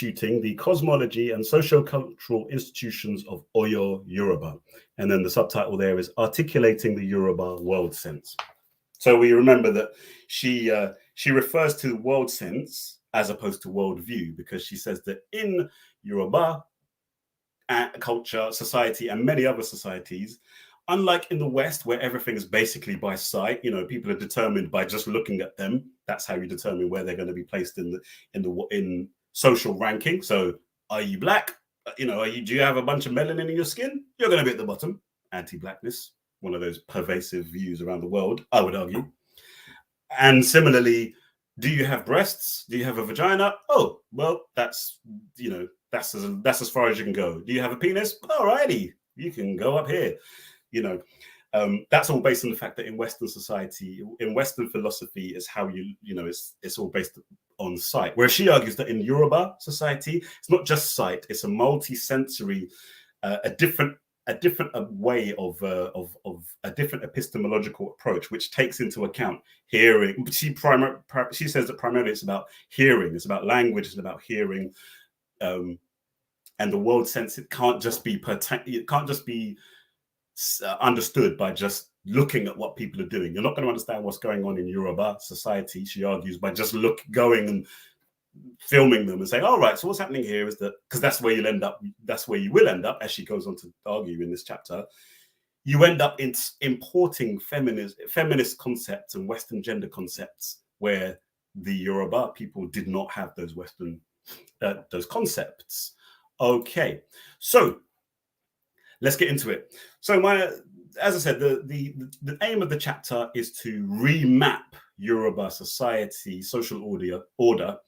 the cosmology and socio-cultural institutions of Oyo Yoruba. And then the subtitle there is Articulating the Yoruba World Sense. So we remember that she refers to world sense as opposed to worldview, because she says that in Yoruba culture, society, and many other societies, unlike in the West, where everything is basically by sight, you know, people are determined by just looking at them. That's how you determine where they're going to be placed in social ranking. So, are you black? You know, do you have a bunch of melanin in your skin? You're going to be at the bottom. Anti-blackness, one of those pervasive views around the world, I would argue. And similarly, do you have breasts? Do you have a vagina? Oh, well, that's, you know, that's as far as you can go. Do you have a penis? Alrighty, you can go up here. You know, that's all based on the fact that in Western society, in Western philosophy, is how you know, it's all based on sight. Whereas she argues that in Yoruba society, it's not just sight; it's a multi-sensory, a different way of a different epistemological approach, which takes into account hearing. She says that primarily it's about hearing, it's about language, it's about hearing, and the world sense. It can't just be understood by just looking at what people are doing. You're not going to understand what's going on in Yoruba society, she argues, by just going and filming them and saying, all right, so what's happening here is that, because that's where you will end up, as she goes on to argue in this chapter, you end up importing feminist concepts and Western gender concepts where the Yoruba people did not have those those concepts. Okay, so let's get into it. So as I said, the aim of the chapter is to remap Yoruba society, social order,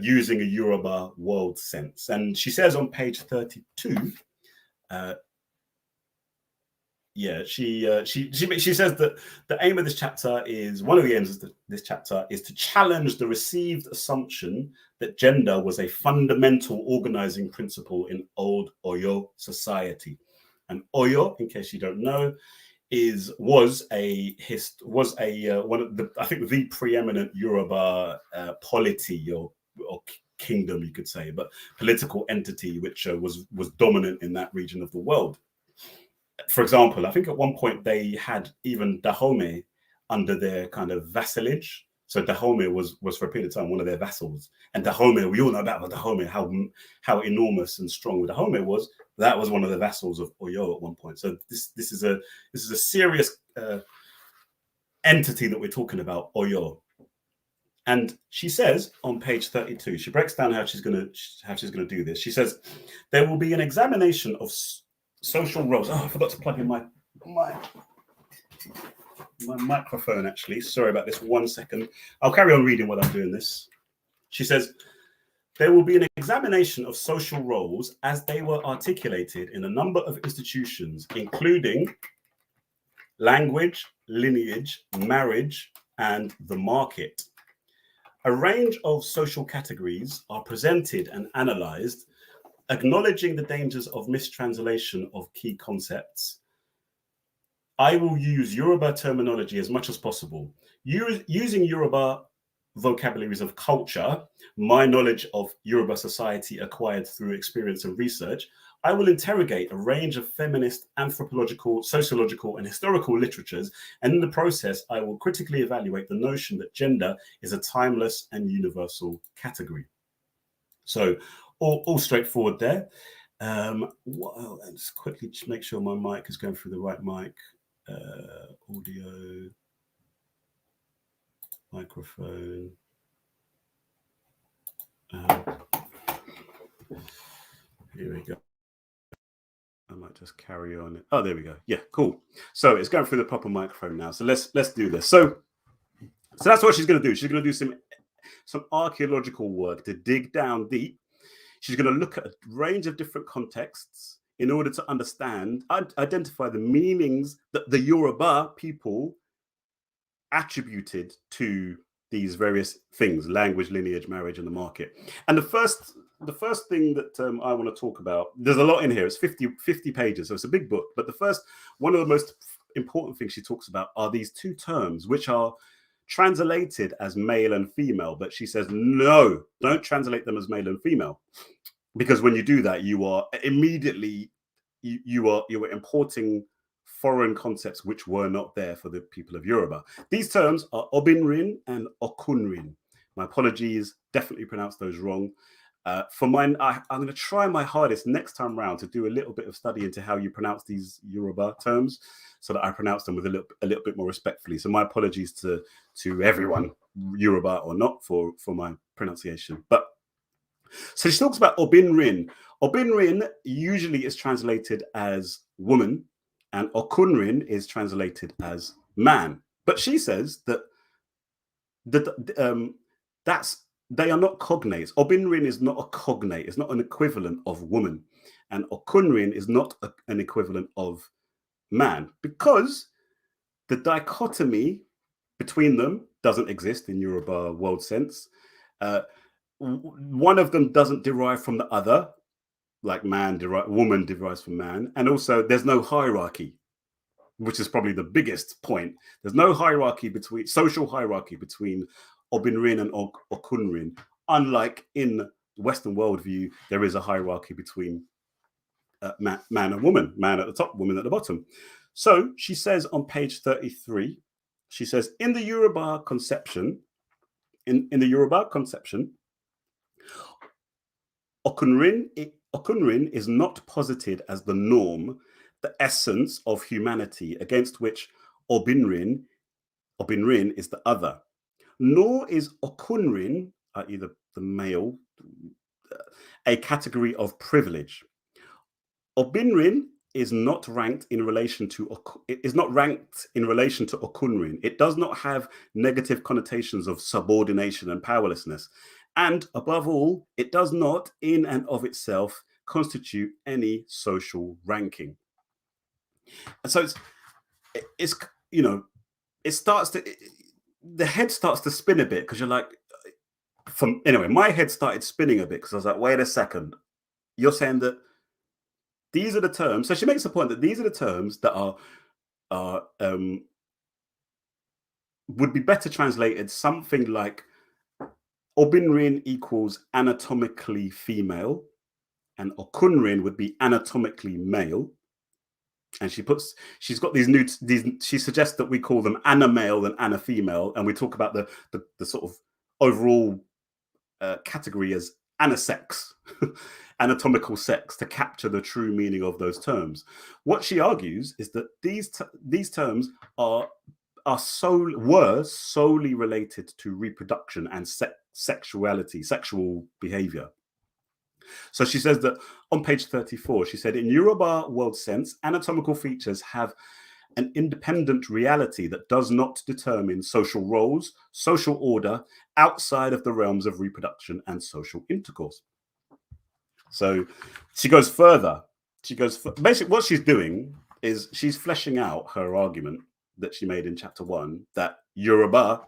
using a Yoruba world sense. And she says on page 32, she says that the aim of this chapter is, one of the aims of this chapter is to challenge the received assumption that gender was a fundamental organizing principle in old Oyo society. And Oyo, in case you don't know, was one of the, I think, the preeminent Yoruba polity or kingdom, you could say, but political entity which was dominant in that region of the world. For example, I think at one point they had even Dahomey under their kind of vassalage. So Dahomey was for a period of time one of their vassals. And Dahomey, we all know about Dahomey, how enormous and strong Dahomey was. That was one of the vassals of Oyo at one point. So this is a serious entity that we're talking about, Oyo. And she says on page 32, she breaks down how she's going to do this. She says there will be an examination of social roles. Oh, I forgot to plug in my microphone, actually. Sorry about this. 1 second. I'll carry on reading while I'm doing this. She says, there will be an examination of social roles as they were articulated in a number of institutions, including language, lineage, marriage, and the market. A range of social categories are presented and analyzed, acknowledging the dangers of mistranslation of key concepts. I will use Yoruba terminology as much as possible. Using Yoruba vocabularies of culture, my knowledge of Yoruba society acquired through experience and research, I will interrogate a range of feminist, anthropological, sociological, and historical literatures, and in the process, I will critically evaluate the notion that gender is a timeless and universal category. So, all straightforward there. Let's quickly make sure my mic is going through the right mic. Audio, microphone. Here we go. I might just carry on. Oh, there we go. Yeah, cool. So it's going through the proper microphone now. So let's do this. So that's what she's going to do. She's going to do some archaeological work to dig down deep. She's going to look at a range of different contexts in order to understand, identify the meanings that the Yoruba people attributed to these various things: language, lineage, marriage, and the market. And the first thing that I want to talk about, there's a lot in here. It's 50 pages, so it's a big book. But one of the most important things she talks about are these two terms, which are translated as male and female, but she says, no, don't translate them as male and female. Because when you do that, you are immediately, you are importing foreign concepts which were not there for the people of Yoruba. These terms are Obinrin and Okunrin. My apologies, definitely pronounced those wrong. For mine, I'm going to try my hardest next time round to do a little bit of study into how you pronounce these Yoruba terms, so that I pronounce them with a little bit more respectfully. So my apologies to everyone, Yoruba or not, for my pronunciation. But so she talks about Obinrin. Obinrin usually is translated as woman, and Okunrin is translated as man. But she says that they are not cognates. Obinrin is not a cognate. It's not an equivalent of woman, and Okunrin is not an equivalent of man, because the dichotomy between them doesn't exist in Yoruba world sense. One of them doesn't derive from the other, like woman derives from man, and also there's no hierarchy, which is probably the biggest point. There's no hierarchy social hierarchy between Obinrin and Okunrin, unlike in the Western worldview, there is a hierarchy between man and woman, man at the top, woman at the bottom. So she says on page 33, she says, in the Yoruba conception, Okunrin is not posited as the norm, the essence of humanity, against which Obinrin is the other. Nor is Okunrin, i.e. the male, a category of privilege. Obinrin is not ranked in relation to Okunrin. It does not have negative connotations of subordination and powerlessness. And above all, it does not, in and of itself, constitute any social ranking. And so the head starts to spin a bit, because you're like, anyway, my head started spinning a bit, because I was like, wait a second, you're saying that these are the terms. So she makes the point that these are the terms that would be better translated something like Obinrin equals anatomically female, and Okunrin would be anatomically male. And she got she suggests that we call them ana male and ana female, and we talk about the sort of overall category as anasex, anatomical sex, to capture the true meaning of those terms. What she argues is that these terms were solely related to reproduction and sexuality, sexual behavior. So she says that on page 34, she said, in Yoruba world sense, anatomical features have an independent reality that does not determine social roles, social order outside of the realms of reproduction and social intercourse. So she goes further. Basically, what she's doing is she's fleshing out her argument that she made in chapter 1, that the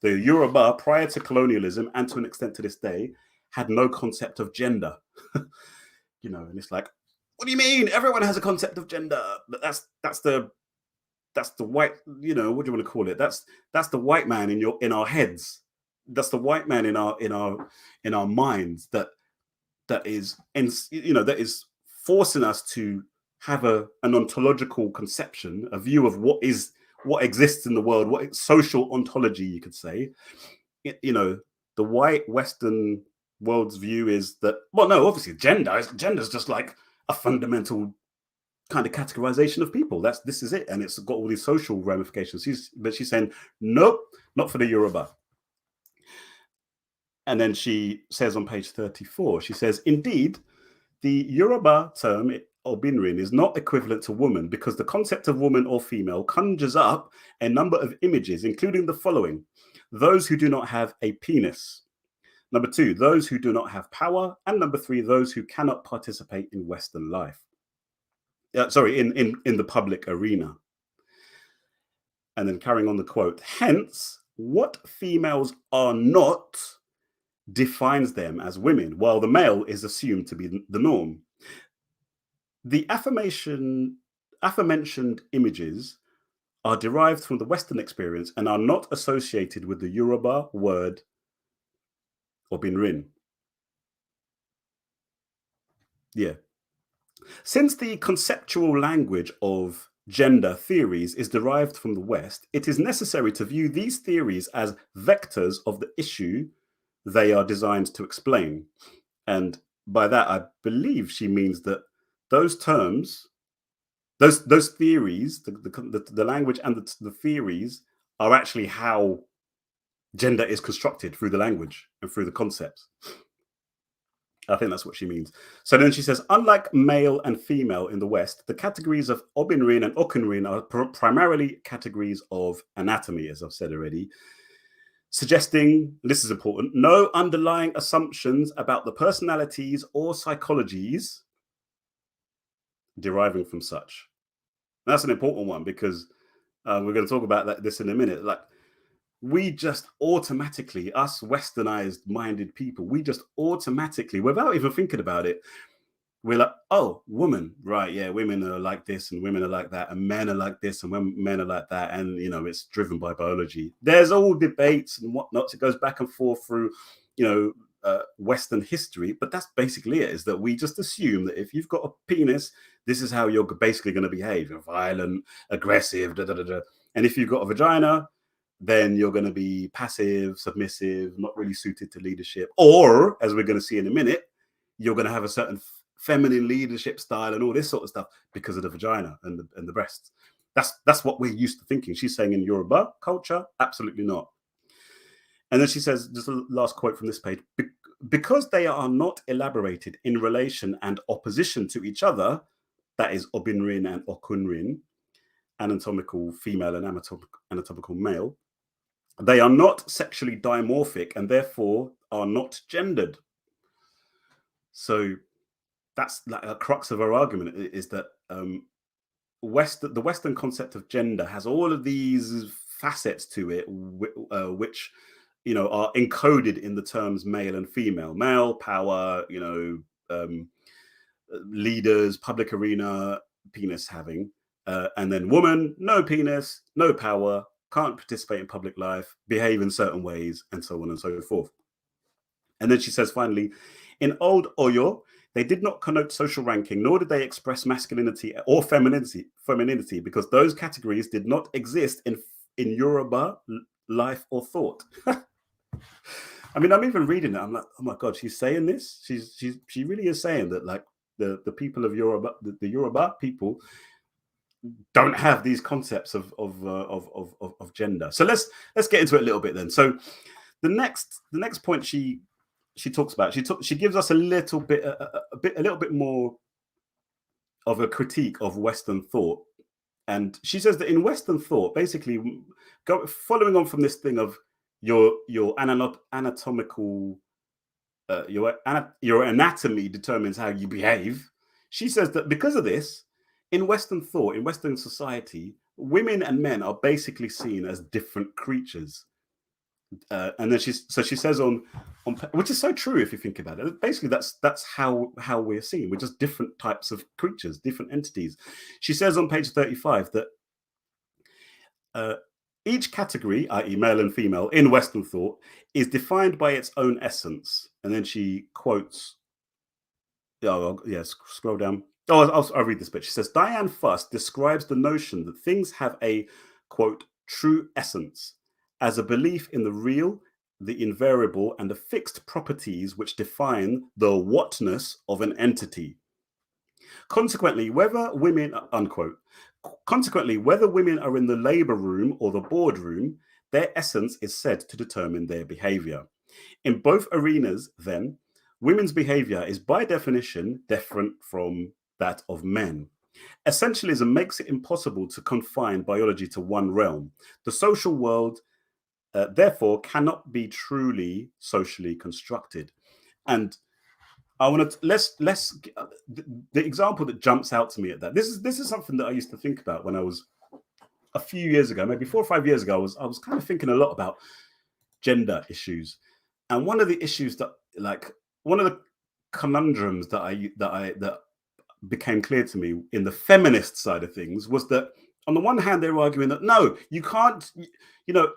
Yoruba prior to colonialism, and to an extent to this day, had no concept of gender. And it's like, what do you mean? Everyone has a concept of gender. But that's the white, what do you want to call it? That's the white man in our heads. That's the white man in our minds that is that is forcing us to have an ontological conception, a view of what exists in the world, what social ontology, you could say. The white Western world's view is that, well, no, obviously gender is just like a fundamental kind of categorization of people. This is it, and it's got all these social ramifications. But she's saying, nope, not for the Yoruba. And then she says on page 34, she says, indeed, the Yoruba term Obinrin is not equivalent to woman, because the concept of woman or female conjures up a number of images, including the following: those who do not have a penis. Number 2, those who do not have power. And number 3, those who cannot participate in Western life. In the public arena. And then carrying on the quote, hence, what females are not defines them as women, while the male is assumed to be the norm. The aforementioned images are derived from the Western experience and are not associated with the Yoruba word Obinrin. Yeah. Since the conceptual language of gender theories is derived from the West, it is necessary to view these theories as vectors of the issue they are designed to explain. And by that, I believe she means that those terms, those theories, the language and the theories are actually how gender is constructed through the language and through the concepts. I think that's what she means. So then she says, unlike male and female in the West, the categories of Obinrin and Okunrin are primarily categories of anatomy, as I've said already, suggesting, this is important, no underlying assumptions about the personalities or psychologies deriving from such. And that's an important one because we're going to talk about this in a minute. Like, we just automatically, us westernized minded people, we just automatically, without even thinking about it, we're like, oh, woman, right? Yeah, women are like this and women are like that, and men are like this and men are like that. And, you know, it's driven by biology. There's all debates and whatnot. It goes back and forth through, you know, Western history. But that's basically it, is that we just assume that if you've got a penis, this is how you're basically going to behave. You're violent, aggressive, da, da, da, da. And if you've got a vagina, then you're going to be passive, submissive, not really suited to leadership. Or, as we're going to see in a minute, you're going to have a certain feminine leadership style and all this sort of stuff because of the vagina and the breasts. That's what we're used to thinking. She's saying in Yoruba culture, absolutely not. And then she says, just a last quote from this page, because they are not elaborated in relation and opposition to each other, that is Obinrin and Okunrin, anatomical female and anatomical male, they are not sexually dimorphic and therefore are not gendered. So that's like a crux of our argument, is that the Western concept of gender has all of these facets to it, which, you know, are encoded in the terms male and female. Male, power, you know, leaders, public arena, penis having, and then woman, no penis, no power, can't participate in public life, behave in certain ways, and so on and so forth. And then she says, finally, in old Oyo, they did not connote social ranking, nor did they express masculinity or femininity, because those categories did not exist in Yoruba life or thought. I mean, I'm even reading it. I'm like, oh my God, she's saying this. She really is saying that, like, the people of Yoruba, the Yoruba people, don't have these concepts of gender. So let's get into it a little bit then. So the next point she talks about, she gives us a little bit more of a critique of Western thought, and she says that in Western thought, basically, following on from this thing of your anatomical, your anatomy determines how you behave. She says that because of this, in Western thought, in Western society, women and men are basically seen as different creatures. And then she says on, which is so true if you think about it. Basically, that's how we're seen. We're just different types of creatures, different entities. She says on page 35 that each category, i.e., male and female, in Western thought, is defined by its own essence. And then she quotes. Scroll down. I'll read this bit. She says, Diane Fuss describes the notion that things have a, quote, true essence as a belief in the real, the invariable, and the fixed properties which define the whatness of an entity. Consequently, whether women, unquote, whether women are in the labor room or the boardroom, their essence is said to determine their behavior. In both arenas, then, women's behavior is by definition different from that of men. Essentialism makes it impossible to confine biology to one realm. The social world, therefore, cannot be truly socially constructed. And I want to the example that jumps out to me at that. This is something that I used to think about when I was a few years ago, maybe 4 or 5 years ago. I was kind of thinking a lot about gender issues, and one of the issues that, like, one of the conundrums that became clear to me in the feminist side of things was that, on the one hand, they're arguing that no, you can't,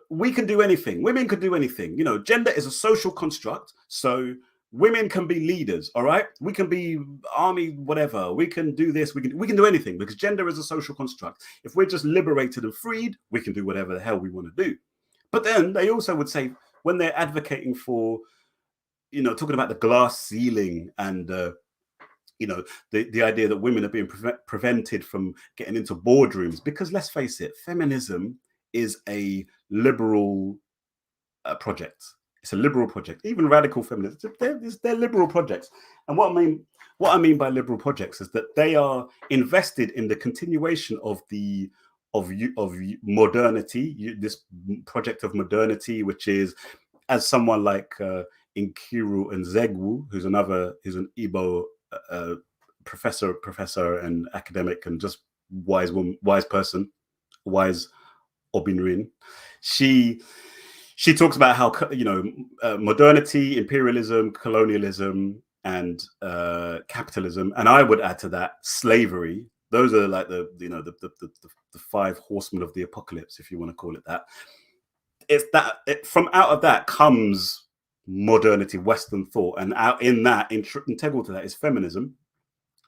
we can do anything. Women can do anything. Gender is a social construct. So women can be leaders. All right. We can be army, whatever. We can do this. We can do anything because gender is a social construct. If we're just liberated and freed, we can do whatever the hell we want to do. But then they also would say when they're advocating for, talking about the glass ceiling and, the idea that women are being prevented from getting into boardrooms, because let's face it, feminism is a liberal project. It's a liberal project. Even radical feminists, they're liberal projects. And what I mean by liberal projects is that they are invested in the continuation of modernity, this project of modernity, which is, as someone like Nkiru Nzegwu, who's an Igbo professor and academic and just wise Obinrin. She talks about how modernity, imperialism, colonialism, and capitalism, and I would add to that slavery. Those are like the five horsemen of the apocalypse, if you want to call it that. It's that from out of that comes modernity, Western thought, and out in that, integral to that is feminism.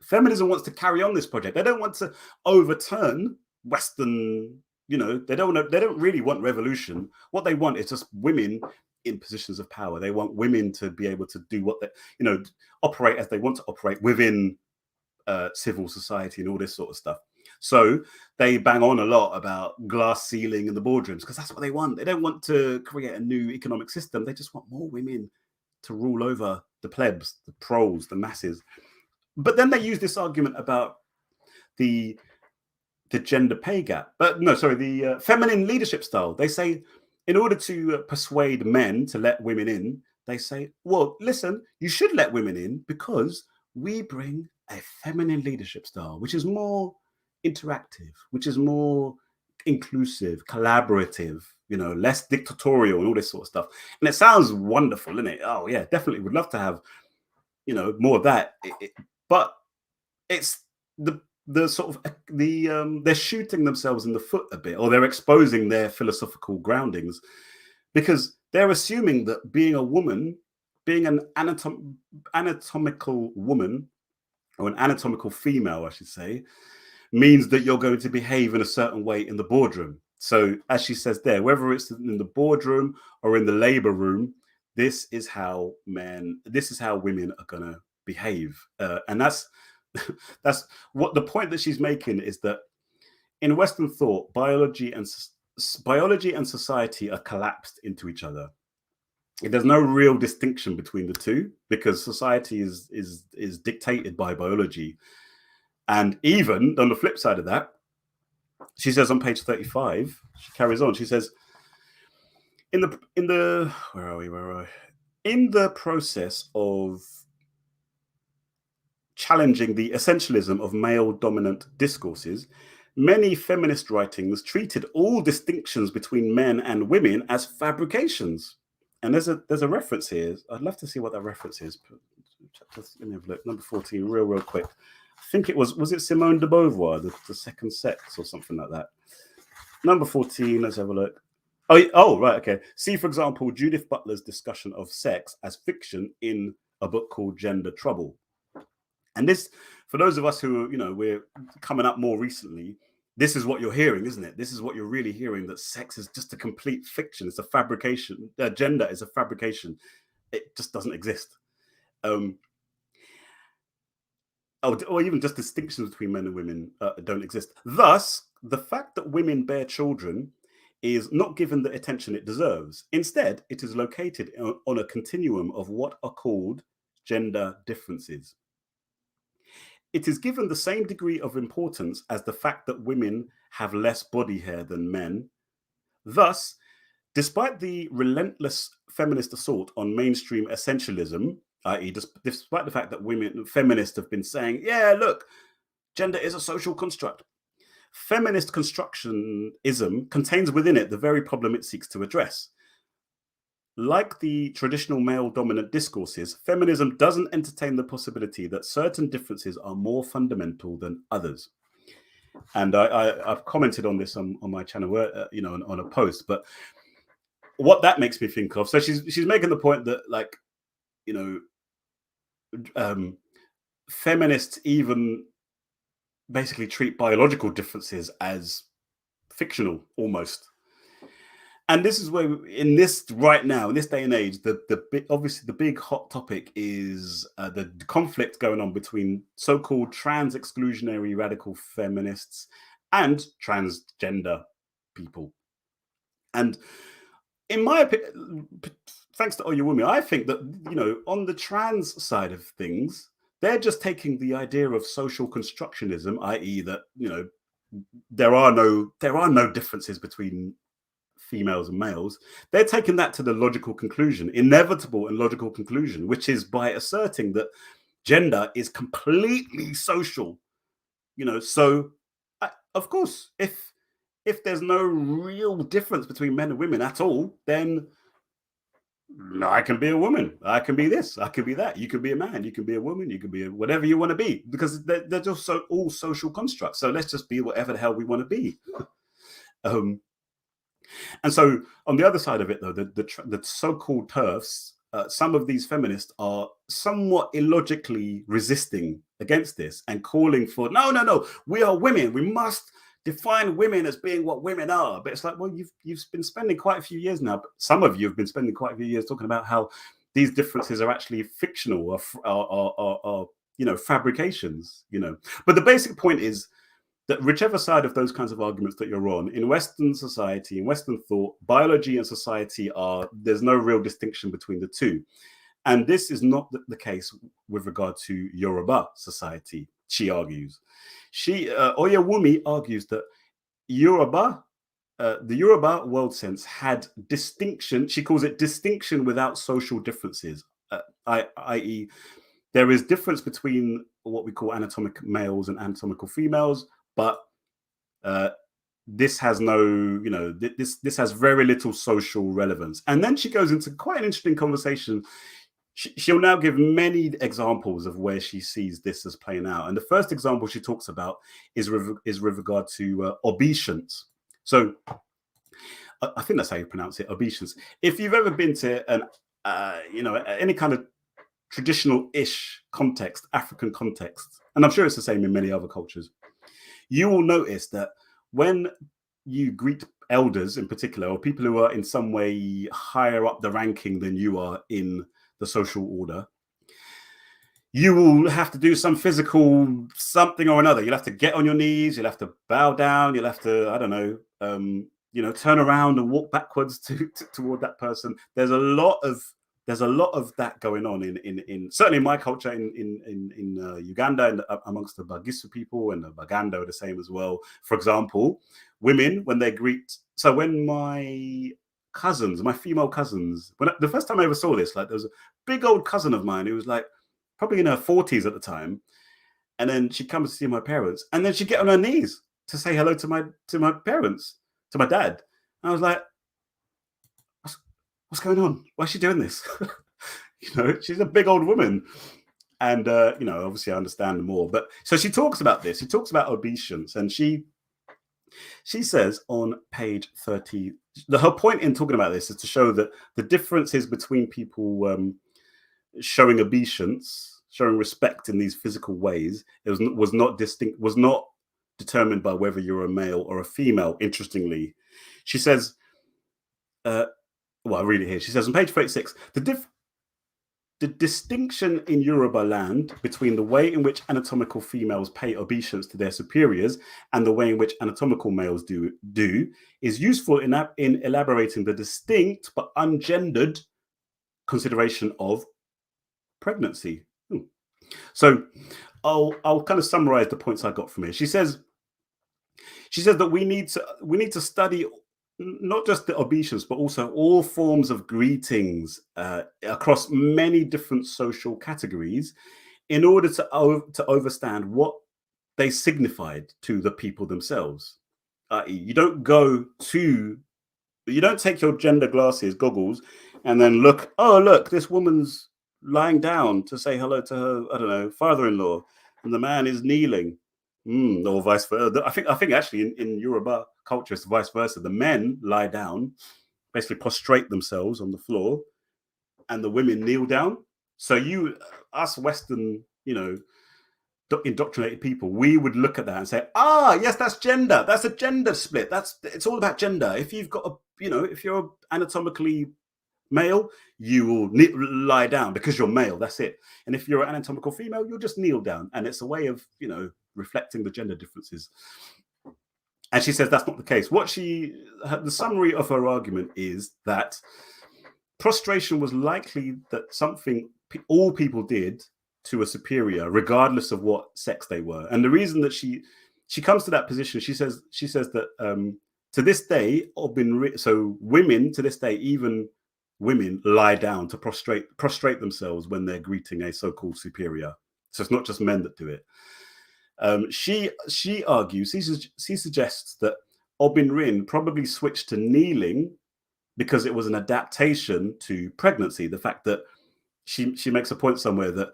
Feminism wants to carry on this project. They don't want to overturn Western. They don't really want revolution. What they want is just women in positions of power. They want women to be able to do what they, operate as they want to operate within civil society and all this sort of stuff. So they bang on a lot about glass ceiling in the boardrooms because that's what they want. They don't want to create a new economic system. They just want more women to rule over the plebs, the proles, the masses. But then they use this argument about the gender pay gap. But no, sorry, the feminine leadership style. They say in order to persuade men to let women in, they say, well, listen, you should let women in because we bring a feminine leadership style, which is more interactive, which is more inclusive, collaborative, less dictatorial and all this sort of stuff. And it sounds wonderful, isn't it? Oh yeah, definitely would love to have, more of that. But it's the sort of they're shooting themselves in the foot a bit, or they're exposing their philosophical groundings, because they're assuming that being a woman, being an anatomical woman, or an anatomical female, I should say, means that you're going to behave in a certain way in the boardroom. So as she says there, whether it's in the boardroom or in the labor room, this is how women are going to behave. And that's what the point that she's making is, that in Western thought, biology and society are collapsed into each other. There's no real distinction between the two because society is dictated by biology. And even on the flip side of that, she says on page 35, she carries on, she says, in the process of challenging the essentialism of male dominant discourses, many feminist writings treated all distinctions between men and women as fabrications. And there's a reference here. I'd love to see what that reference is. Let me have a look. Number 14, real quick. I think it was it Simone de Beauvoir, the second sex or something like that. Number 14, let's have a look. Oh, right, okay. See, for example, Judith Butler's discussion of sex as fiction in a book called Gender Trouble. And this, for those of us who, we're coming up more recently, this is what you're hearing, isn't it? This is what you're really hearing, that sex is just a complete fiction. It's a fabrication. Gender is a fabrication. It just doesn't exist. Or even just distinctions between men and women don't exist. Thus, the fact that women bear children is not given the attention it deserves. Instead, it is located on a continuum of what are called gender differences. It is given the same degree of importance as the fact that women have less body hair than men. Thus, despite the relentless feminist assault on mainstream essentialism, i.e., despite the fact that feminists have been saying, yeah, look, gender is a social construct, feminist constructionism contains within it the very problem it seeks to address. Like the traditional male-dominant discourses, feminism doesn't entertain the possibility that certain differences are more fundamental than others. And I've commented on this on my channel, you know, on a post. But what that makes me think of, so she's making the point that, like, you know, feminists even basically treat biological differences as fictional almost. And this is where, in this right now, in this day and age, obviously the big hot topic is the conflict going on between so-called trans exclusionary radical feminists and transgender people. And in my opinion, thanks to Oyewumi, I think that, you know, on the trans side of things, they're just taking the idea of social constructionism, i.e., that, you know, there are no differences between females and males. They're taking that to the logical conclusion, inevitable and logical conclusion, which is by asserting that gender is completely social. You know, so of course, if there's no real difference between men and women at all, then I can be a woman, I can be this, I can be that, you can be a man, you can be a woman, you can be whatever you want to be, because they're just all social constructs. So let's just be whatever the hell we want to be. And so on the other side of it, though, the so-called TERFs, some of these feminists are somewhat illogically resisting against this and calling for, no, we are women, we must define women as being what women are. But it's like, well, you've been spending quite a few years now, but some of you have been spending quite a few years talking about how these differences are actually fictional or you know, fabrications, you know. But the basic point is that whichever side of those kinds of arguments that you're on, in Western society, in Western thought, biology and society there's no real distinction between the two. And this is not the case with regard to Yoruba society, she argues. Oyewumi argues that Yoruba, the Yoruba world sense had distinction. She calls it distinction without social differences, i.e., there is difference between what we call anatomic males and anatomical females, but this has no, you know, this has very little social relevance. And then she goes into quite an interesting conversation. She'll now give many examples of where she sees this as playing out. And the first example she talks about is with regard to obeisance. So I think that's how you pronounce it, obeisance. If you've ever been to an, you know, any kind of traditional-ish context, African context, and I'm sure it's the same in many other cultures, you will notice that when you greet elders in particular, or people who are in some way higher up the ranking than you are in the social order, you will have to do some physical something or another. You'll have to get on your knees, you'll have to bow down, you'll have to, I don't know, you know, turn around and walk backwards toward that person. There's a lot of that going on in certainly in my culture in Uganda, and amongst the Bagisu people, and the Baganda are the same as well. For example, women, when they greet, so when my female cousins, the first time I ever saw this, like, there was a big old cousin of mine who was like probably in her 40s at the time, and then she'd come to see my parents, and then she'd get on her knees to say hello to my parents, to my dad. And I was like, what's going on? Why is she doing this? You know, she's a big old woman. And, you know, obviously I understand more. But so she talks about this. She talks about obeisance. And she says on page 30, her point in talking about this is to show that the differences between people showing obeisance, showing respect in these physical ways, was not determined by whether you're a male or a female. Interestingly, she says, well, I read it here. She says on page 36, the distinction in Yoruba land between the way in which anatomical females pay obeisance to their superiors and the way in which anatomical males do is useful in elaborating the distinct but ungendered consideration of pregnancy. So I'll kind of summarize the points I got from here. She says that we need to study not just the obeisance, but also all forms of greetings across many different social categories in order to understand what they signified to the people themselves. You don't take your gender goggles, and then look, oh, look, this woman's lying down to say hello to her, I don't know, father-in-law, and the man is kneeling. Or vice versa. I think actually in Yoruba culture it's vice versa. The men lie down, basically prostrate themselves on the floor, and the women kneel down. So us Western, indoctrinated people, we would look at that and say, yes, that's gender. That's a gender split. It's all about gender. If you've got if you're anatomically male, you will lie down because you're male. That's it. And if you're an anatomical female, you'll just kneel down. And it's a way of, reflecting the gender differences. And she says that's not the case. The summary of her argument is that prostration was likely that something all people did to a superior, regardless of what sex they were. And the reason that she comes to that position, she says that to this day, so women to this day, even women lie down to prostrate themselves when they're greeting a so-called superior. So it's not just men that do it. She argues, she suggests that Obinrin probably switched to kneeling because it was an adaptation to pregnancy. The fact that she makes a point somewhere that,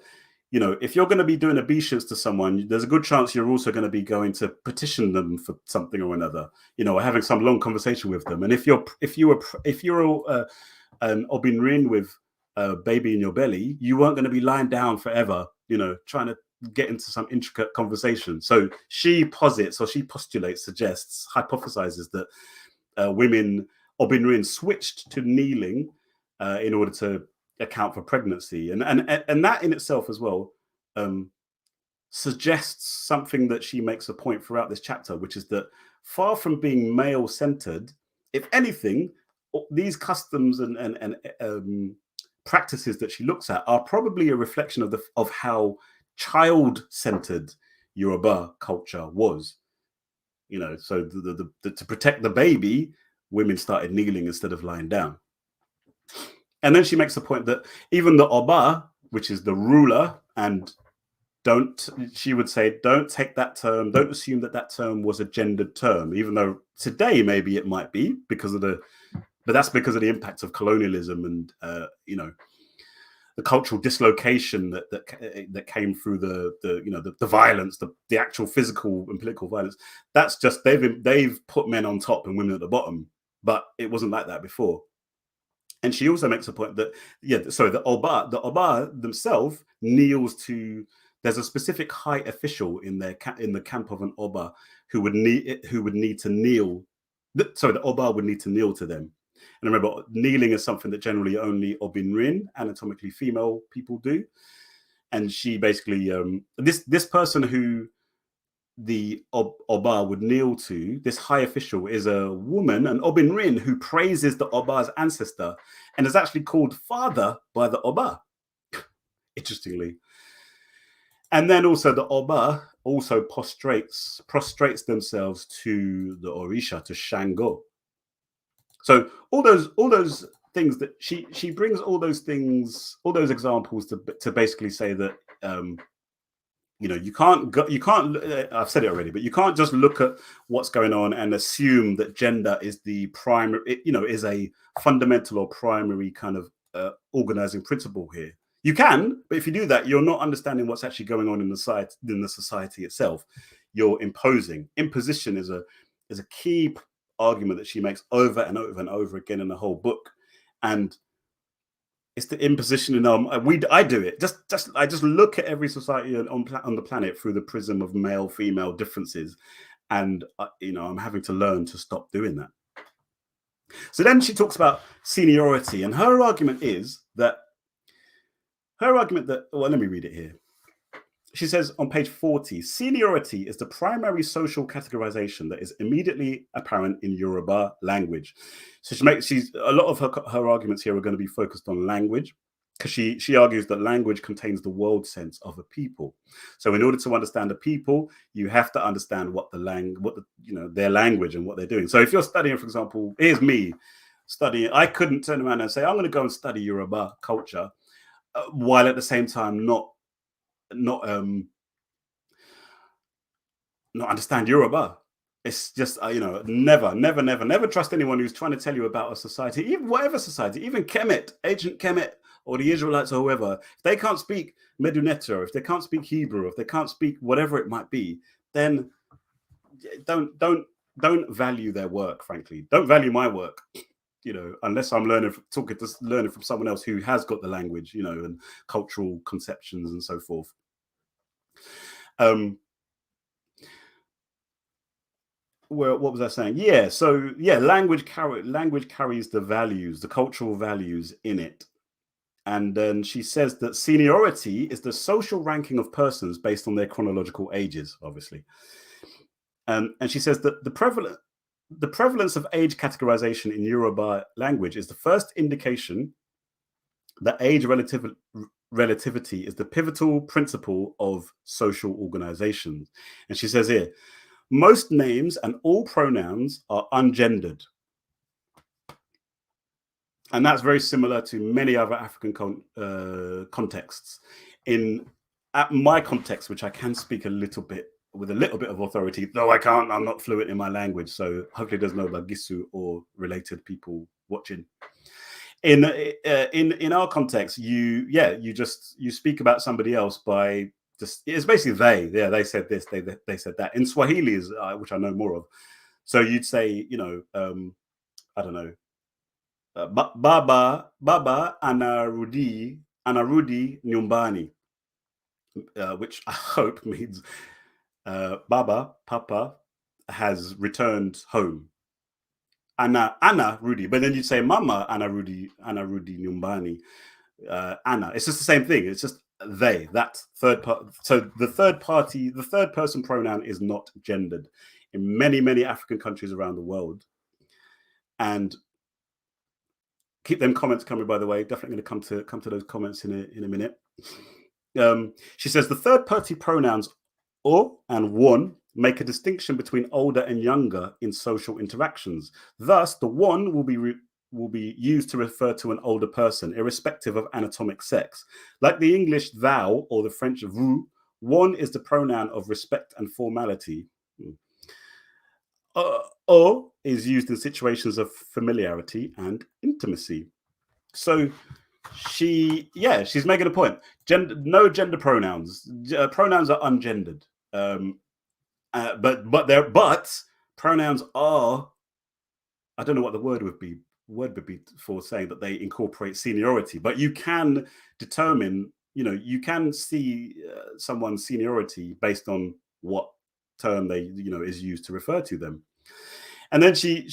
if you're going to be doing obeisance to someone, there's a good chance you're also going to be going to petition them for something or another, or having some long conversation with them. And if you're an Obinrin with a baby in your belly, you weren't going to be lying down forever, trying to get into some intricate conversation. So she suggests, hypothesizes that women Obinrin switched to kneeling in order to account for pregnancy, and that in itself as well suggests something that she makes a point throughout this chapter, which is that far from being male-centered, if anything, these customs and practices that she looks at are probably a reflection of how child-centered Yoruba culture was. So to protect the baby, women started kneeling instead of lying down. And then she makes the point that even the Oba, which is the ruler, and she would say, don't take that term, don't assume that term was a gendered term, even though today maybe it might be but that's because of the impact of colonialism and the cultural dislocation that came through the violence, the actual physical and political violence. That's just they've put men on top and women at the bottom, but it wasn't like that before. And she also makes a point that the Oba themselves kneels to. There's a specific high official in the camp of an Oba who would need to kneel. The Oba would need to kneel to them. And remember, kneeling is something that generally only Obinrin, anatomically female people do. And she basically, this person who the Oba would kneel to, this high official, is a woman, an Obinrin, who praises the Oba's ancestor and is actually called father by the Oba, interestingly. And then also the Oba also prostrates themselves to the Orisha, to Shango. So all those things that she brings, all those examples to basically say that you can't I've said it already, but you can't just look at what's going on and assume that gender is the primary, is a fundamental or primary kind of organizing principle here. You can, but if you do that, you're not understanding what's actually going on in the society itself. You're imposing. Imposition is a key argument that she makes over and over and over again in the whole book, and it's the imposition. I do it. I just look at every society on the planet through the prism of male-female differences, and I'm having to learn to stop doing that. So then she talks about seniority, and her argument that. Well, let me read it here. She says on page 40, seniority is the primary social categorization that is immediately apparent in Yoruba language. So a lot of her arguments here are going to be focused on language, because she argues that language contains the world sense of a people. So in order to understand a people, you have to understand their language and what they're doing. So if you're studying, for example, here's me studying, I couldn't turn around and say, I'm going to go and study Yoruba culture, while at the same time not understand Yoruba. It's just never trust anyone who's trying to tell you about a society, even whatever society, even Kemet, ancient Kemet, or the Israelites or whoever. If they can't speak Medunetta, or if they can't speak Hebrew, if they can't speak whatever it might be, then don't value their work. Frankly, don't value my work. Unless I'm learning from someone else who has got the language, and cultural conceptions and so forth. What was I saying? Yeah. So language carries the values, the cultural values in it. And then she says that seniority is the social ranking of persons based on their chronological ages, obviously. And she says that the prevalence of age categorization in Yoruba language is the first indication that age relativity is the pivotal principle of social organization. And she says here, most names and all pronouns are ungendered. And that's very similar to many other African contexts. In my context, which I can speak with a little bit of authority, though I'm not fluent in my language. So hopefully there's no Bagisu or related people watching. In our context, you speak about somebody else by just, it's basically they said this, they said that. In Swahili, which I know more of, so you'd say, I don't know, baba anarudi nyumbani, which I hope means baba, papa, has returned home. Anna Rudy, but then you'd say mama Anna Rudy nyumbani. Anna, it's just the same thing. It's just that third part. So the third person pronoun is not gendered in many African countries around the world. And keep them comments coming, by the way. Definitely going to come to those comments in a minute. She says the third party pronouns o and one make a distinction between older and younger in social interactions. Thus, the one will be used to refer to an older person, irrespective of anatomic sex. Like the English thou or the French vous, one is the pronoun of respect and formality. O is used in situations of familiarity and intimacy. So she's making a point. No gender pronouns. Pronouns are ungendered. But pronouns are, I don't know what the word would be for saying that they incorporate seniority, but you can determine, you can see someone's seniority based on what term they, is used to refer to them. And then she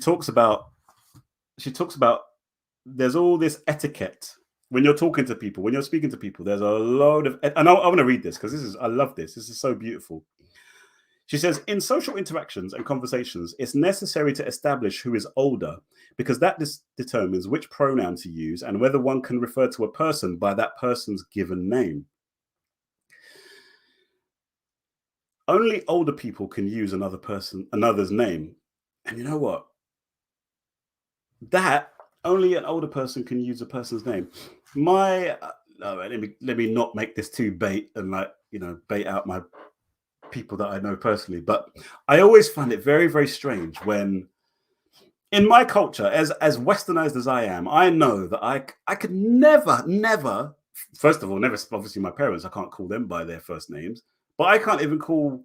talks about there's all this etiquette when you're talking to people, when you're speaking to people. There's a load of, and I want to read this because I love this. This is so beautiful. She says, in social interactions and conversations, it's necessary to establish who is older because that determines which pronoun to use and whether one can refer to a person by that person's given name. Only older people can use another's name. And you know what? That only an older person can use a person's name. Let me not make this too bait and bait out my people that I know personally, but I always find it very, very strange when in my culture, as westernized as I am, I know that I could never, first of all, never, obviously my parents, I can't call them by their first names, but I can't even call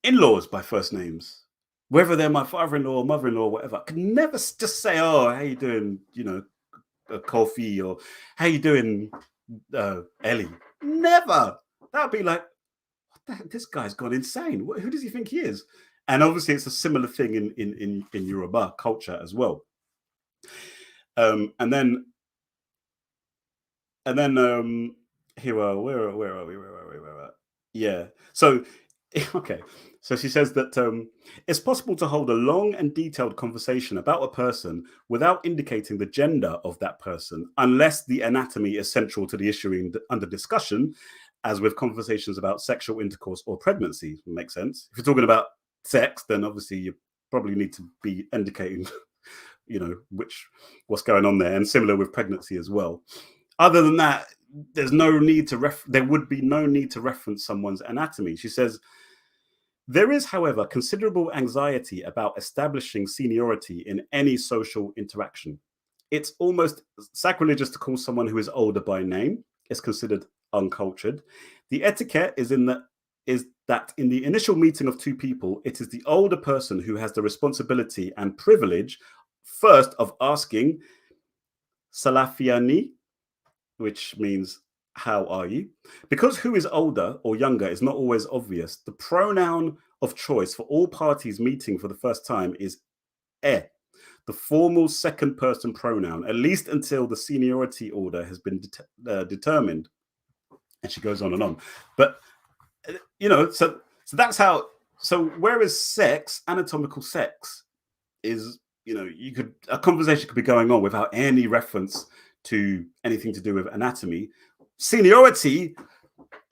in-laws by first names, whether they're my father-in-law, mother-in-law, whatever. I could never just say, oh, how you doing, Kofi, or how you doing, Ellie. Never. That would be like, this guy's gone insane. Who does he think he is? And obviously, it's a similar thing in Yoruba culture as well. And then here where are we? Yeah. So okay. So she says that it's possible to hold a long and detailed conversation about a person without indicating the gender of that person, unless the anatomy is central to the issue under discussion, as with conversations about sexual intercourse or pregnancy. Makes sense. If you're talking about sex, then obviously you probably need to be indicating, what's going on there, and similar with pregnancy as well. Other than that, there would be no need to reference someone's anatomy. She says, there is, however, considerable anxiety about establishing seniority in any social interaction. It's almost sacrilegious to call someone who is older by name. It's considered uncultured. The etiquette is that in the initial meeting of two people, it is the older person who has the responsibility and privilege first of asking Salafiani, which means how are you? Because who is older or younger is not always obvious. The pronoun of choice for all parties meeting for the first time is e, the formal second person pronoun, at least until the seniority order has been determined. And she goes on and on. But, so that's how, so whereas sex, anatomical sex is, a conversation could be going on without any reference to anything to do with anatomy. Seniority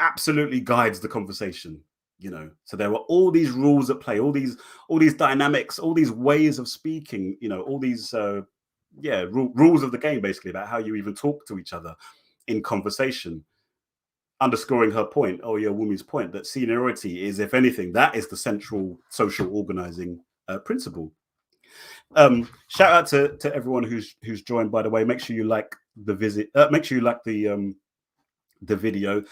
absolutely guides the conversation, so there are all these rules at play, all these dynamics, all these ways of speaking, all these rules of the game, basically, about how you even talk to each other in conversation, underscoring her point, Oyewumi's point, that seniority is, if anything, that is the central social organizing principle. Shout out to everyone who's joined, by the way. Make sure you like the visit, make sure you like the video,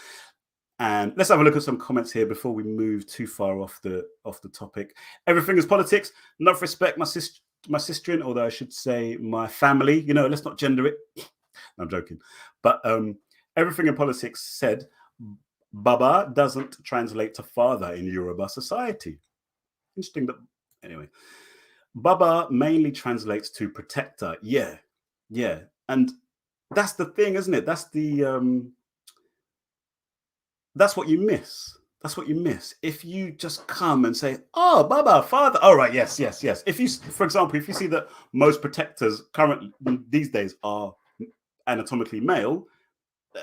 and let's have a look at some comments here before we move too far off the topic. Everything is politics. Enough respect, my sister, although I should say my family. Let's not gender it. No, I'm joking. But everything in politics said, Baba doesn't translate to father in Yoruba society. Interesting. That anyway, Baba mainly translates to protector. Yeah, and that's the thing, isn't it? That's the that's what you miss. That's what you miss if you just come and say, "Oh, Baba, father." All right, yes. If you, for example, if you see that most protectors currently these days are anatomically male,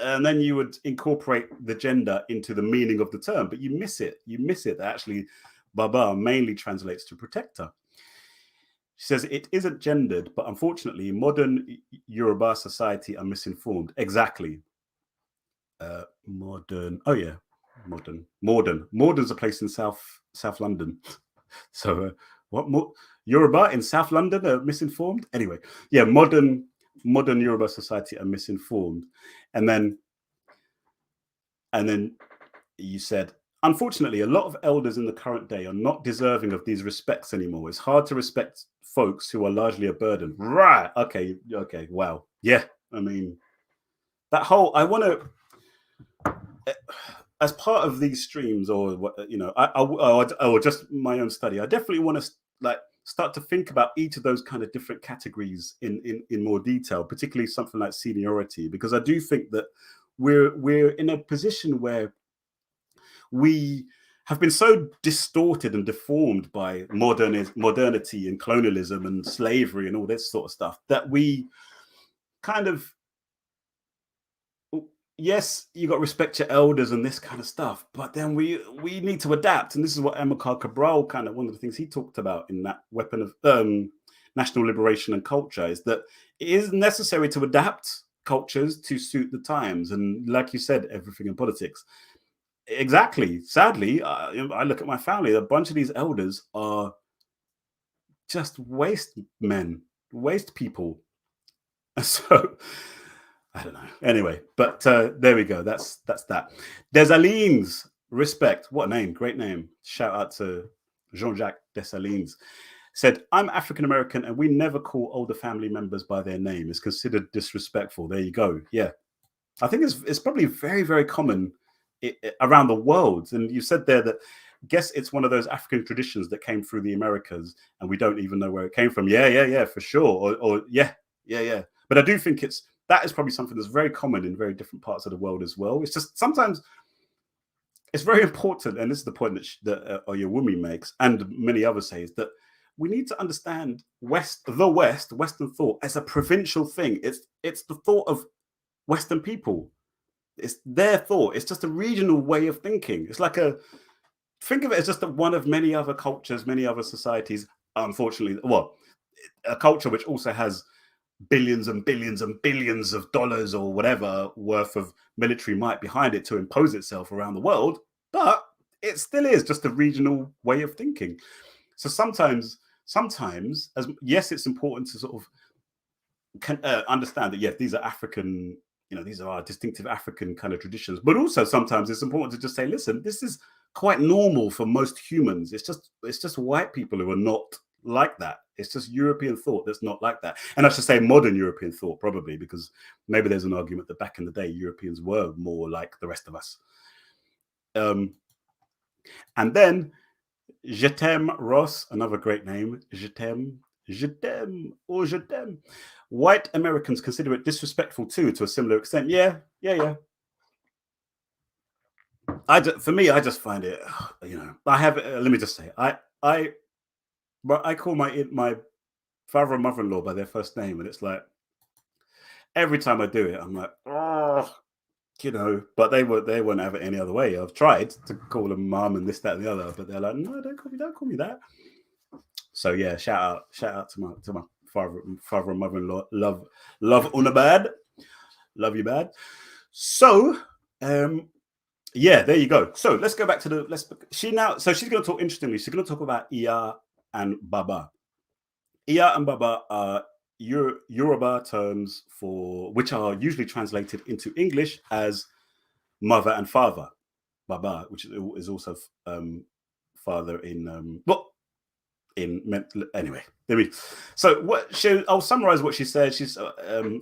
and then you would incorporate the gender into the meaning of the term, but you miss it. You miss it. That actually, Baba mainly translates to protector. She says it isn't gendered, but unfortunately, modern Yoruba society are misinformed. Exactly. Modern. Oh yeah, modern. Morden's a place in South London. So what more? Yoruba in South London are misinformed. Anyway, yeah, modern Yoruba society are misinformed, and then you said, unfortunately, a lot of elders in the current day are not deserving of these respects anymore. It's hard to respect folks who are largely a burden. Right? Okay. Wow. Yeah. I mean, that whole, I want to, as part of these streams, or or just my own study, I definitely want to start to think about each of those kind of different categories in more detail, particularly something like seniority, because I do think that we're in a position where we have been so distorted and deformed by modernity and colonialism and slavery and all this sort of stuff that we kind of, yes, you got to respect your elders and this kind of stuff, but then we need to adapt. And this is what Amilcar Cabral, kind of one of the things he talked about in that Weapon of National Liberation and Culture, is that it is necessary to adapt cultures to suit the times. And like you said, everything in politics. Exactly. Sadly, I look at my family, a bunch of these elders are just waste men, waste people. So I don't know. Anyway, but there we go. That's that. Dessalines, respect. What a name. Great name. Shout out to Jean-Jacques Dessalines. Said, I'm African American and we never call older family members by their name. It's considered disrespectful. There you go. Yeah. I think it's probably very, very common around the world. And you said there that, guess it's one of those African traditions that came through the Americas and we don't even know where it came from. Yeah, for sure. Or yeah. But I do think that is probably something that's very common in very different parts of the world as well. It's just sometimes it's very important, and this is the point that Oyewumi makes, and many others say, is that we need to understand Western thought as a provincial thing. It's the thought of Western people. It's their thought. It's just a regional way of thinking. It's like think of it as just one of many other cultures, many other societies. Unfortunately, a culture which also has billions and billions and billions of dollars or whatever worth of military might behind it to impose itself around the world, but it still is just a regional way of thinking. So sometimes as yes, it's important to sort of understand that yes, these are African these are our distinctive African kind of traditions. But also sometimes it's important to just say, listen, this is quite normal for most humans. It's just white people who are not like that. It's just European thought that's not like that. And I should say modern European thought, probably, because maybe there's an argument that back in the day, Europeans were more like the rest of us. And then Je t'aime, Ross, another great name. Je t'aime, or je t'aime. White Americans consider it disrespectful too, to a similar extent. Yeah. For me, I just find it, I have, let me just say, I call my father and mother-in-law by their first name, and it's like, every time I do it, I'm like, oh, but they wouldn't have it any other way. I've tried to call them mum and this, that, and the other, but they're like, no, don't call me that. So yeah, shout out to my father and mother-in-law. Love unabad, love you bad. So yeah, there you go. So let's go back to she's going to talk, interestingly, she's going to talk about Iya and Baba. Iya and Baba are Yoruba terms which are usually translated into English as mother and father. Baba, which is also father in anyway. So I'll summarize what she said. She's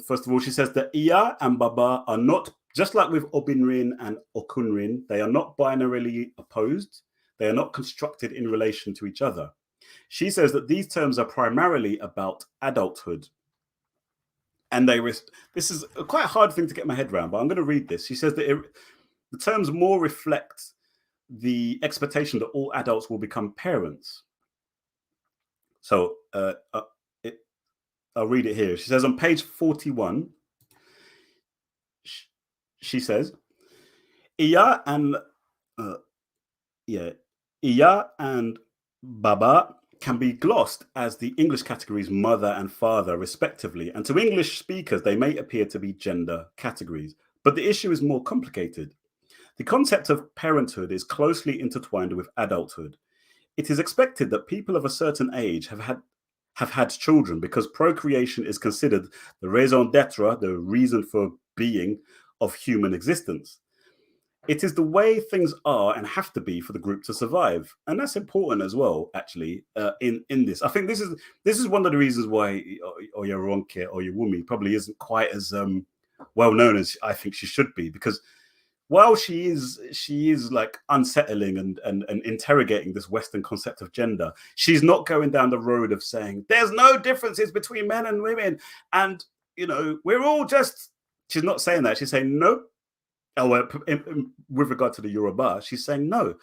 first of all, she says that Iya and Baba are not, just like with Obinrin and Okunrin, they are not binarily opposed. They are not constructed in relation to each other. She says that these terms are primarily about adulthood. And this is a quite a hard thing to get my head around, but I'm going to read this. She says that the terms more reflect the expectation that all adults will become parents. So I'll read it here. She says on page 41, she says, Iya and Baba can be glossed as the English categories mother and father, respectively. And to English speakers, they may appear to be gender categories. But the issue is more complicated. The concept of parenthood is closely intertwined with adulthood. It is expected that people of a certain age have had children because procreation is considered the raison d'être, the reason for being of human existence. It is the way things are and have to be for the group to survive, and that's important as well. Actually, in this, I think this is one of the reasons why Oyeronke or Oyewumi probably isn't quite as well known as I think she should be, because while she is like unsettling and interrogating this Western concept of gender, she's not going down the road of saying there's no differences between men and women, and we're all just. She's not saying that. She's saying no. With regard to the Yoruba, she's saying no.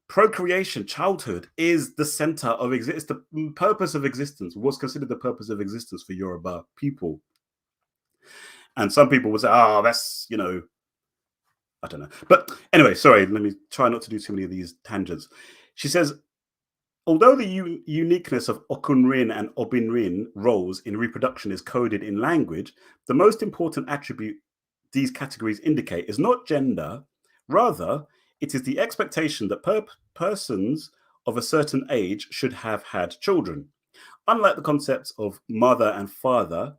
Procreation, childhood, is the center of existence. The purpose of existence was considered the purpose of existence for Yoruba people. And some people would say, "Oh, that's I don't know." But anyway, sorry. Let me try not to do too many of these tangents. She says, although the uniqueness of Okunrin and Obinrin roles in reproduction is coded in language, the most important attribute these categories indicate is not gender. Rather, it is the expectation that persons of a certain age should have had children. Unlike the concepts of mother and father,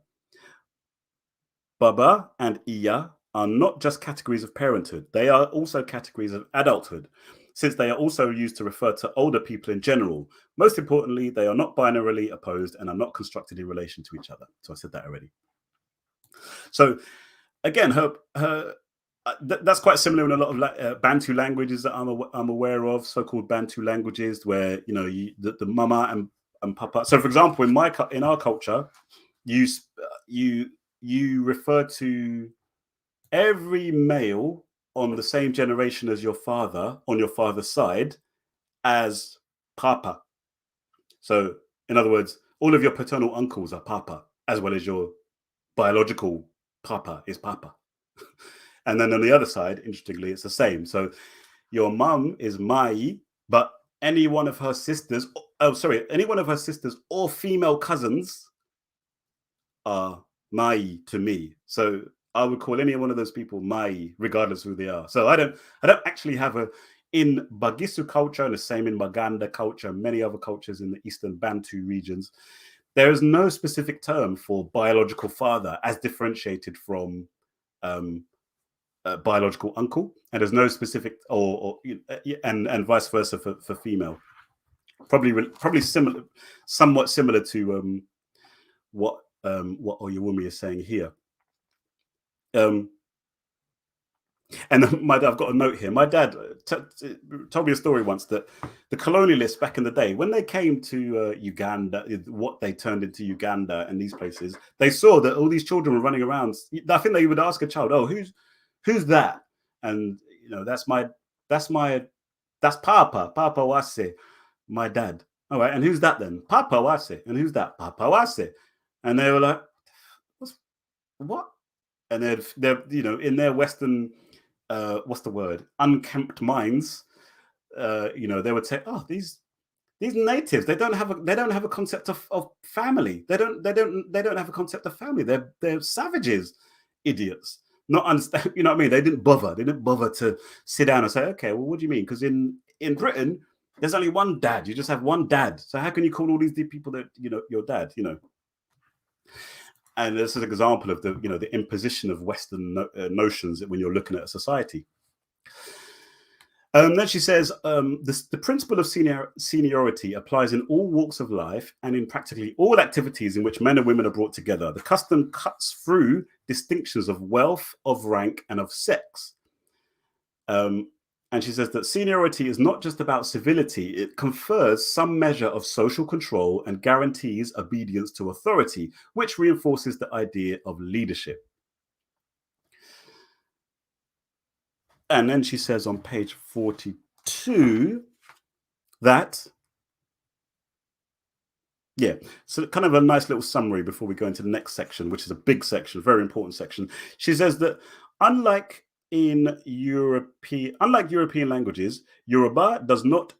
Baba and Iya are not just categories of parenthood. They are also categories of adulthood, since they are also used to refer to older people in general. Most importantly, they are not binarily opposed and are not constructed in relation to each other. So I said that already. So again, that's quite similar in a lot of Bantu languages that I'm aware of, so-called Bantu languages, where the mama and papa. So, for example, in our culture, you refer to every male on the same generation as your father on your father's side as papa. So, in other words, all of your paternal uncles are papa, as well as your biological papa is papa. And then on the other side, interestingly, it's the same. So your mum is Mai, but any one of her sisters or female cousins are Mai to me. So I would call any one of those people Mai, regardless of who they are. So I don't actually have in Bagisu culture, and the same in Maganda culture, and many other cultures in the Eastern Bantu regions, there is no specific term for biological father as differentiated from biological uncle, and there's no specific and vice versa for female. Probably similar, somewhat similar to what Oyewumi is saying here. And I've got a note here. My dad told me a story once that the colonialists back in the day, when they came to Uganda, what they turned into Uganda and these places, they saw that all these children were running around. I think they would ask a child, "Oh, who's that?" And that's Papa Wase, my dad. All right, and who's that then? Papa Wase. And who's that? Papa Wase. And they were like, what? And they're in their Western what's the word, unkempt minds, they would say, oh, these natives, they don't have a concept of family. They don't have a concept of family. They're savages, idiots. Not understand, you know what I mean? They didn't bother to sit down and say, okay, well, what do you mean? Because in Britain, there's only one dad. You just have one dad. So how can you call all these people that your dad? And this is an example of the imposition of Western notions when you're looking at a society. Then she says, the principle of seniority applies in all walks of life and in practically all activities in which men and women are brought together. The custom cuts through distinctions of wealth, of rank, and of sex. And she says that seniority is not just about civility. It confers some measure of social control and guarantees obedience to authority, which reinforces the idea of leadership. And then she says on page 42 that, so kind of a nice little summary before we go into the next section, which is a big section, very important section. She says that unlike European languages, Yoruba does not,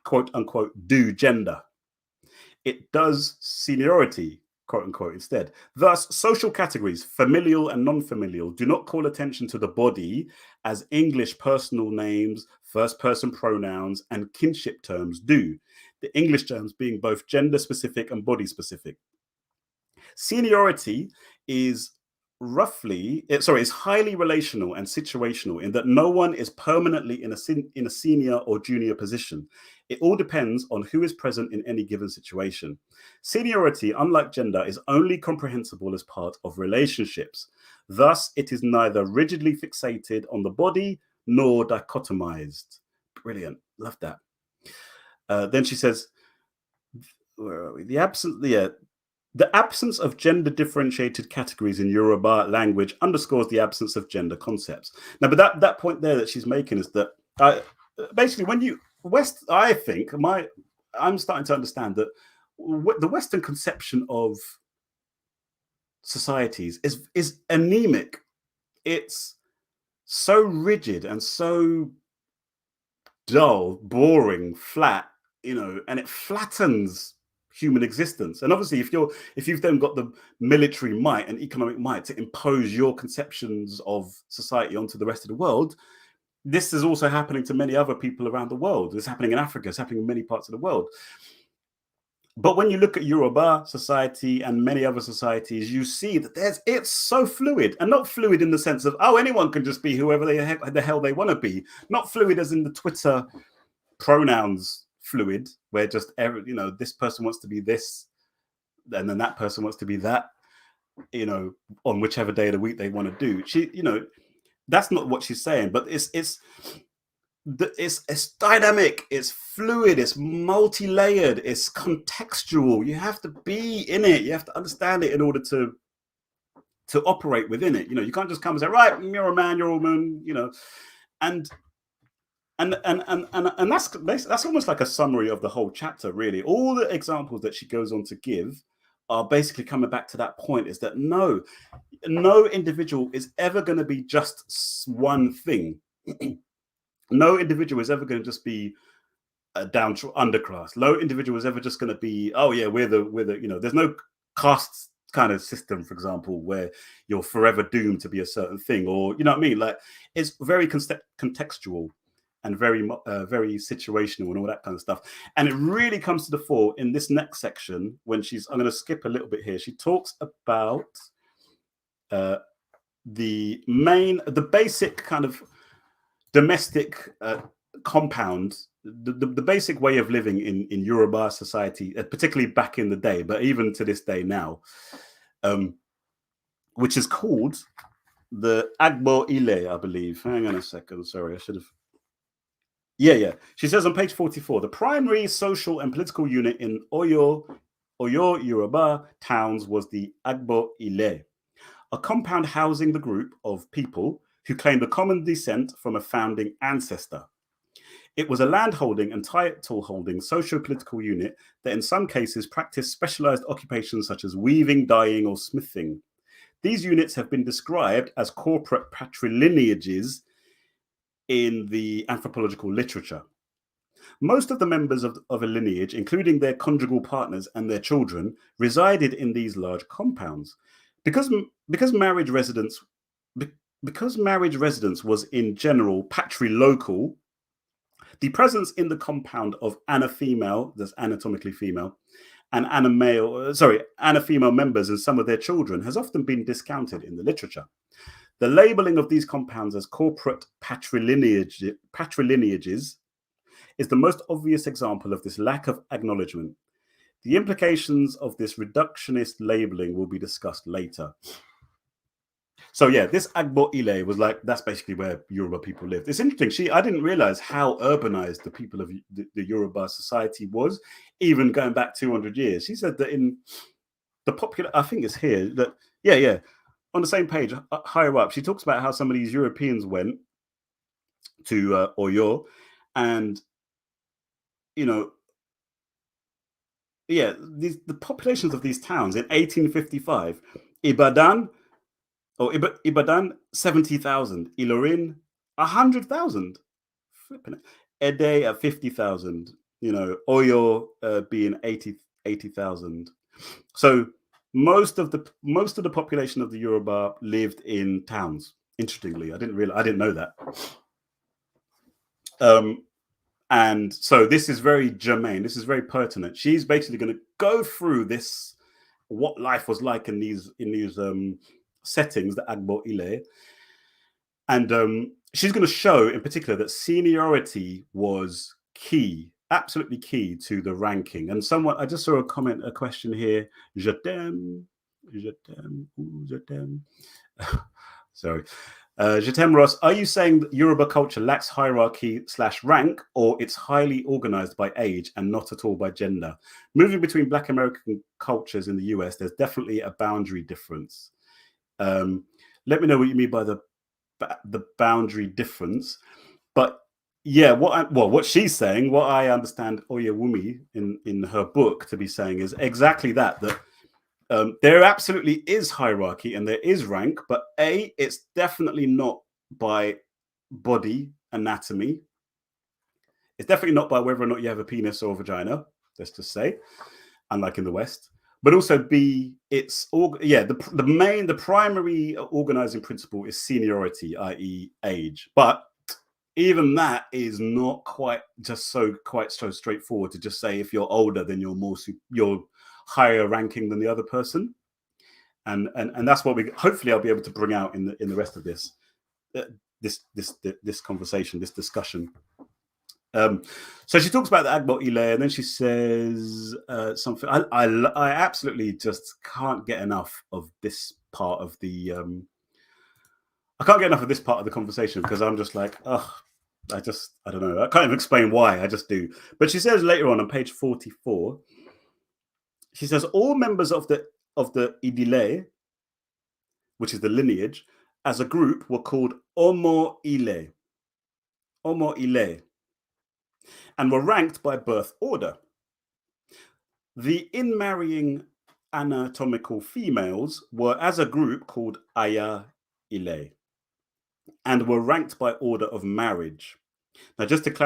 quote unquote, do gender. It does seniority, quote unquote, instead. Thus, social categories, familial and non-familial, do not call attention to the body as English personal names, first-person pronouns, and kinship terms do. The English terms being both gender-specific and body-specific. Seniority is highly relational and situational in that no one is permanently in a senior or junior position. It all depends on who is present in any given situation. Seniority, unlike gender, is only comprehensible as part of relationships. Thus, it is neither rigidly fixated on the body nor dichotomized. Brilliant. Love that. Then she says, where are we? The absence of gender-differentiated categories in Yoruba language underscores the absence of gender concepts. Now, but that point there that she's making is that basically I'm starting to understand that the Western conception of societies is anemic. It's so rigid and so dull, boring, flat, and it flattens human existence. And obviously, if you've then got the military might and economic might to impose your conceptions of society onto the rest of the world, this is also happening to many other people around the world. It's happening in Africa. It's happening in many parts of the world. But when you look at Yoruba society and many other societies, you see that it's so fluid, and not fluid in the sense of, oh, anyone can just be whoever the hell they want to be. Not fluid as in the Twitter pronouns fluid, where just this person wants to be this, and then that person wants to be that, on whichever day of the week they want to do. That's not what she's saying, but it's dynamic, it's fluid, it's multi-layered, it's contextual. You have to be in it, you have to understand it in order to operate within it. You can't just come and say, right, you're a man, you're a woman, and that's almost like a summary of the whole chapter, really. All the examples that she goes on to give are basically coming back to that point, is that no individual is ever going to be just one thing. No individual is ever going to just be a underclass. No individual is ever just going to be, oh yeah, we're the there's no caste kind of system, for example, where you're forever doomed to be a certain thing, or you know what I mean? Like, it's very contextual and very situational and all that kind of stuff. And it really comes to the fore in this next section when I'm going to skip a little bit here. She talks about the basic kind of domestic compound, the basic way of living in Yoruba society, particularly back in the day, but even to this day now, which is called the Agbo Ile, I believe. Hang on a second. Sorry, I should have. Yeah. She says on page 44, the primary social and political unit in Oyo Yoruba towns was the Agbo Ile, a compound housing the group of people who claimed a common descent from a founding ancestor. It was a landholding and title-holding socio-political unit that in some cases practiced specialized occupations such as weaving, dyeing, or smithing. These units have been described as corporate patrilineages in the anthropological literature. Most of the members of a lineage, including their conjugal partners and their children, resided in these large compounds. Because marriage residence was in general patrilocal, the presence in the compound of ana female, that's anatomically female, and ana female members and some of their children has often been discounted in the literature. The labeling of these compounds as corporate patrilineages is the most obvious example of this lack of acknowledgement. The implications of this reductionist labeling will be discussed later. So yeah, this Agbo Ile was like, that's basically where Yoruba people lived. It's interesting. I didn't realize how urbanized the people of the Yoruba society was, even going back 200 years. She said that in the popular, I think it's here, that, yeah, on the same page, higher up, she talks about how some of these Europeans went to Oyo and, the populations of these towns in 1855, Ibadan, 70,000, Ilorin 100,000, Ede at 50,000, Oyo being 80,000. So most of the population of the Yoruba lived in towns. Interestingly, I didn't know that. And so this is very germane. This is very pertinent. She's basically going to go through this, what life was like in these settings, the Agbo Ile, and she's going to show in particular that seniority was key, absolutely key to the ranking. And I just saw a question here. Je t'aime. Sorry. Je t'aime, Ross. Are you saying that Yoruba culture lacks hierarchy/rank, or it's highly organized by age and not at all by gender? Moving between Black American cultures in the US, there's definitely a boundary difference. Let me know what you mean by the boundary difference. But yeah, what she's saying, what I understand Oyewumi in her book to be saying is exactly that there absolutely is hierarchy and there is rank, but it's definitely not by body anatomy. It's definitely not by whether or not you have a penis or a vagina, let's just say, unlike in the West. But also the primary organizing principle is seniority, i.e. age. But even that is not quite so straightforward to just say if you're older, then you're higher ranking than the other person. And that's what hopefully I'll be able to bring out in the rest of this conversation, this discussion. So she talks about the Agbo Ile, and then she says something. I absolutely just can't get enough of this part of the. I can't get enough of this part of the conversation because I'm just like, I don't know. I can't even explain why. I just do. But she says later on page 44. She says all members of the Idile, which is the lineage, as a group were called Omo Ile, and were ranked by birth order. The in-marrying anatomical females were as a group called Aya Ile and were ranked by order of marriage. Now, just to clarify,